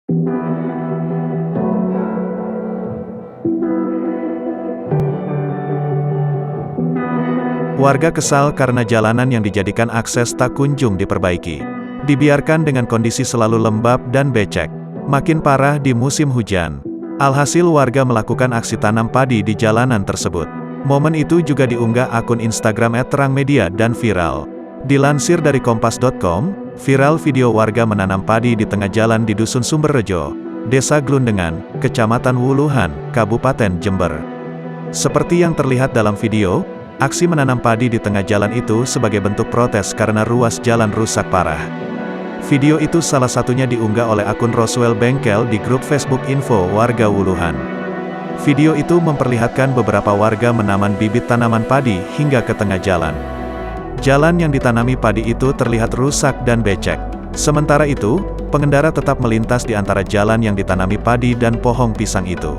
Warga kesal karena jalanan yang dijadikan akses tak kunjung diperbaiki. Dibiarkan dengan kondisi selalu lembab dan becek. Makin parah di musim hujan. Alhasil warga melakukan aksi tanam padi di jalanan tersebut. Momen itu juga diunggah akun Instagram @terangmedia dan viral. Dilansir dari kompas.com, viral video warga menanam padi di tengah jalan di Dusun Sumberrejo, Desa Glundengan, Kecamatan Wuluhan, Kabupaten Jember. Seperti yang terlihat dalam video, aksi menanam padi di tengah jalan itu sebagai bentuk protes karena ruas jalan rusak parah. Video itu salah satunya diunggah oleh akun Roswell Bengkel di grup Facebook Info Warga Wuluhan. Video itu memperlihatkan beberapa warga menanam bibit tanaman padi hingga ke tengah jalan. Jalan yang ditanami padi itu terlihat rusak dan becek. Sementara itu, pengendara tetap melintas di antara jalan yang ditanami padi dan pohon pisang itu.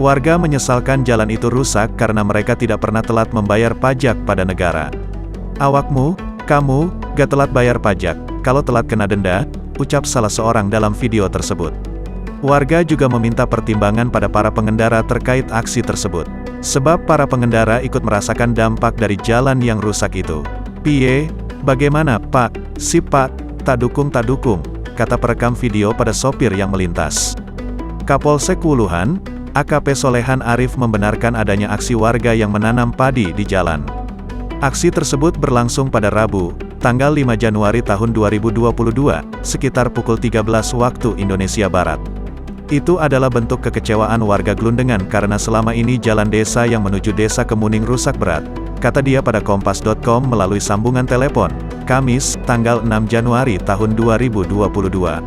Warga menyesalkan jalan itu rusak karena mereka tidak pernah telat membayar pajak pada negara. "Awakmu, kamu, gak telat bayar pajak, kalau telat kena denda," ucap salah seorang dalam video tersebut. Warga juga meminta pertimbangan pada para pengendara terkait aksi tersebut. Sebab para pengendara ikut merasakan dampak dari jalan yang rusak itu. "Piye, bagaimana Pak, si Pak, tak dukung," kata perekam video pada sopir yang melintas. Kapolsek Wuluhan, AKP Solehan Arif membenarkan adanya aksi warga yang menanam padi di jalan. Aksi tersebut berlangsung pada Rabu, tanggal 5 Januari tahun 2022, sekitar pukul 13 waktu Indonesia Barat. Itu adalah bentuk kekecewaan warga Glundengan karena selama ini jalan desa yang menuju Desa Kemuning rusak berat, kata dia pada kompas.com melalui sambungan telepon, Kamis, tanggal 6 Januari tahun 2022.